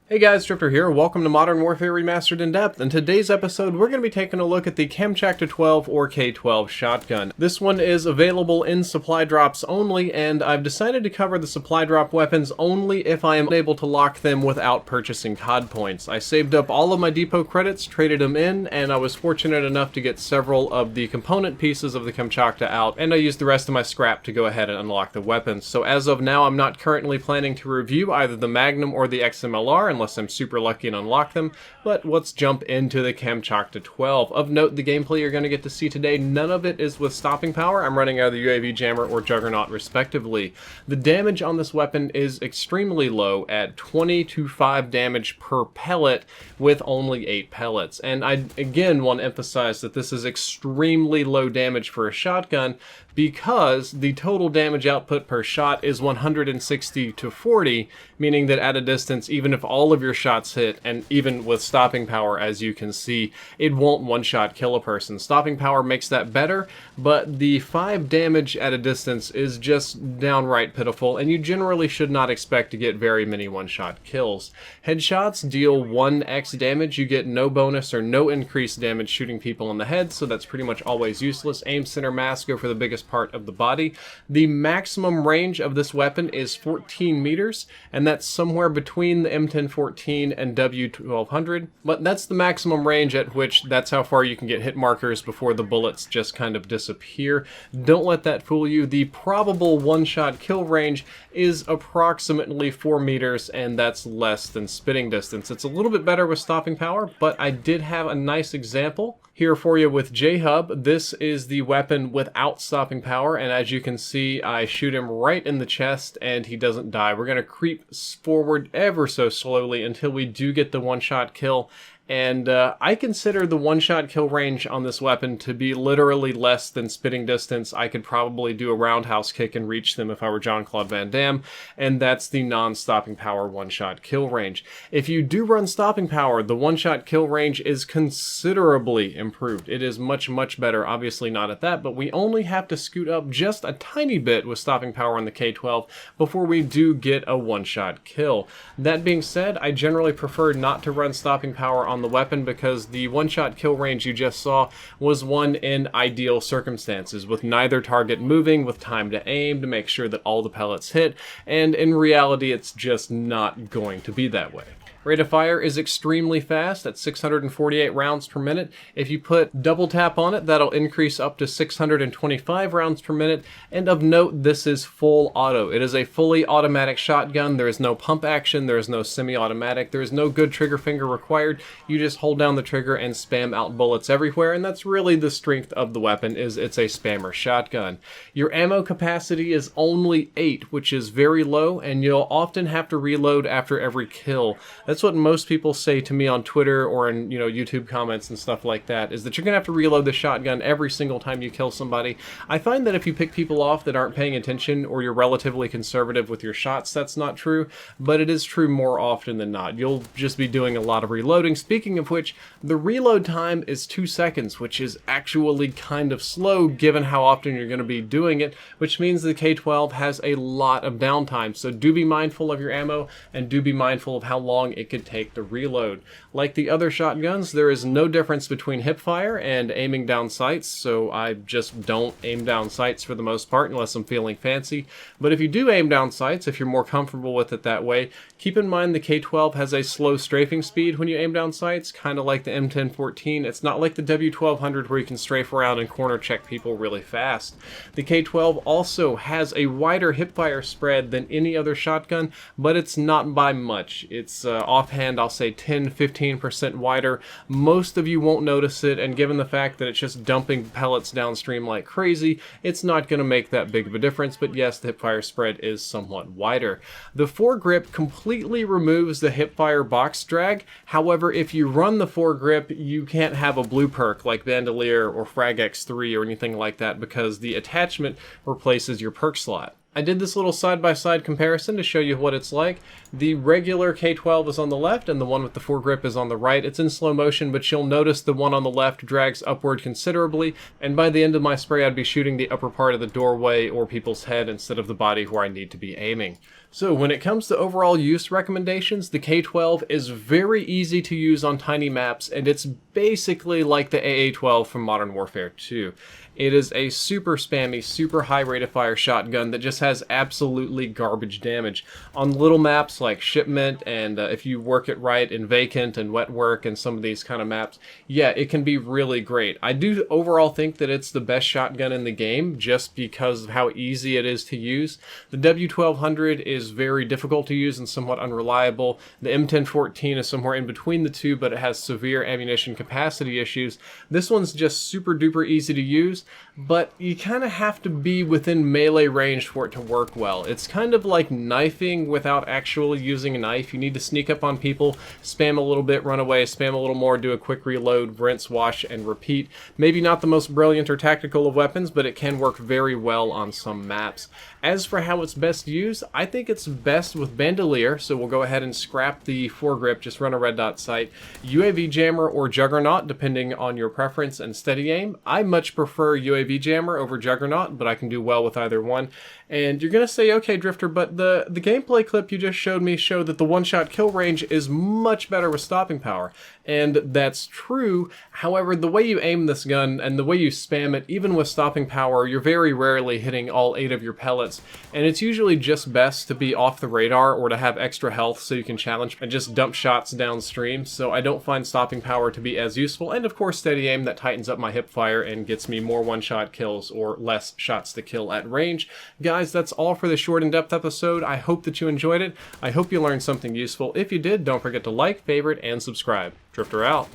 Hey guys, Drifter here. Welcome to Modern Warfare Remastered in Depth. In today's episode, we're going to be taking a look at the Kamchatka-12 or K-12 shotgun. This one is available in supply drops only, and I've decided to cover the supply drop weapons only if I am able to lock them without purchasing COD points. I saved up all of my depot credits, traded them in, and I was fortunate enough to get several of the component pieces of the Kamchatka out, and I used the rest of my scrap to go ahead and unlock the weapons. So as of now, I'm not currently planning to review either the Magnum or the XMLR unless I'm super lucky and unlock them, but let's jump into the Kamchatka-12. Of note, the gameplay you're going to get to see today, none of it is with stopping power. I'm running either UAV Jammer or Juggernaut respectively. The damage on this weapon is extremely low at 20 to 5 damage per pellet with only 8 pellets. And I again want to emphasize that this is extremely low damage for a shotgun because the total damage output per shot is 160 to 40, meaning that at a distance, even if all of your shots hit, and even with stopping power, as you can see, it won't one-shot kill a person. Stopping power makes that better, but the 5 damage at a distance is just downright pitiful, and you generally should not expect to get very many one-shot kills. Headshots deal 1x damage. You get no bonus or no increased damage shooting people in the head, so that's pretty much always useless. Aim, center, mass go for the biggest part of the body. The maximum range of this weapon is 14 meters, and that's somewhere between the M1014 and W1200, but that's the maximum range at which that's how far you can get hit markers before the bullets just kind of disappear. Don't let that fool you. The probable one-shot kill range is approximately 4 meters, and that's less than spitting distance. It's a little bit better with stopping power, but I did have a nice example here for you with J-Hub. This is the weapon without stopping power, and as you can see, I shoot him right in the chest and he doesn't die. We're going to creep forward ever so slowly until we do get the one-shot kill. And I consider the one-shot kill range on this weapon to be literally less than spitting distance. I could probably do a roundhouse kick and reach them if I were Jean-Claude Van Damme, and that's the non-stopping power one-shot kill range. If you do run stopping power, the one-shot kill range is considerably improved. It is much, much better. Obviously not at that, but we only have to scoot up just a tiny bit with stopping power on the K-12 before we do get a one-shot kill. That being said, I generally prefer not to run stopping power on the weapon because the one-shot kill range you just saw was one in ideal circumstances, with neither target moving, with time to aim to make sure that all the pellets hit, and in reality it's just not going to be that way. Rate of fire is extremely fast at 648 rounds per minute. If you put double tap on it, that'll increase up to 625 rounds per minute. And of note, this is full auto. It is a fully automatic shotgun. There is no pump action. There is no semi-automatic. There is no good trigger finger required. You just hold down the trigger and spam out bullets everywhere. And that's really the strength of the weapon, is it's a spammer shotgun. Your ammo capacity is only 8, which is very low, and you'll often have to reload after every kill. That's what most people say to me on Twitter or in, YouTube comments and stuff like that, is that you're gonna have to reload the shotgun every single time you kill somebody. I find that if you pick people off that aren't paying attention, or you're relatively conservative with your shots, that's not true, but it is true more often than not. You'll just be doing a lot of reloading. Speaking of which, the reload time is 2 seconds, which is actually kind of slow given how often you're gonna be doing it, which means the K-12 has a lot of downtime. So do be mindful of your ammo, and do be mindful of how long it could take to reload. Like the other shotguns, there is no difference between hip fire and aiming down sights, so I just don't aim down sights for the most part unless I'm feeling fancy. But if you do aim down sights, if you're more comfortable with it that way, keep in mind the K-12 has a slow strafing speed when you aim down sights, kind of like the M1014. It's not like the W1200 where you can strafe around and corner check people really fast. The K-12 also has a wider hipfire spread than any other shotgun, but it's not by much. It's offhand, I'll say 10-15% wider. Most of you won't notice it, and given the fact that it's just dumping pellets downstream like crazy, it's not going to make that big of a difference, but yes, the hipfire spread is somewhat wider. The foregrip completely removes the hipfire box drag. However, if you run the foregrip, you can't have a blue perk like Bandolier or Frag X3 or anything like that because the attachment replaces your perk slot. I did this little side-by-side comparison to show you what it's like. The regular K12 is on the left and the one with the foregrip is on the right. It's in slow motion, but you'll notice the one on the left drags upward considerably, and by the end of my spray I'd be shooting the upper part of the doorway or people's head instead of the body where I need to be aiming. So when it comes to overall use recommendations, the K12 is very easy to use on tiny maps, and it's basically like the AA-12 from Modern Warfare 2. It is a super spammy, super high rate of fire shotgun that just has absolutely garbage damage. On little maps like Shipment, and if you work it right in Vacant and Wet Work and some of these kind of maps, yeah, it can be really great. I do overall think that it's the best shotgun in the game just because of how easy it is to use. The W1200 is very difficult to use and somewhat unreliable. The M1014 is somewhere in between the two, but it has severe ammunition capacity issues. This one's just super duper easy to use, but you kind of have to be within melee range for it to work well. It's kind of like knifing without actually using a knife. You need to sneak up on people, spam a little bit, run away, spam a little more, do a quick reload, rinse, wash, and repeat. Maybe not the most brilliant or tactical of weapons, but it can work very well on some maps. As for how it's best used, I think it's best with Bandolier, so we'll go ahead and scrap the foregrip, just run a red dot sight. UAV Jammer or Juggernaut, depending on your preference and steady aim. I much prefer UAV Jammer over Juggernaut, but I can do well with either one. And you're going to say, okay, Drifter, but the gameplay clip you just showed me showed that the one-shot kill range is much better with stopping power. And that's true. However, the way you aim this gun and the way you spam it, even with stopping power, you're very rarely hitting all 8 of your pellets. And it's usually just best to be off the radar or to have extra health so you can challenge and just dump shots downstream. So I don't find stopping power to be as useful. And of course, steady aim, that tightens up my hip fire and gets me more one-shot kills or less shots to kill at range. Guys, that's all for this short in-depth episode. I hope that you enjoyed it. I hope you learned something useful. If you did, don't forget to like, favorite, and subscribe. Drifter out.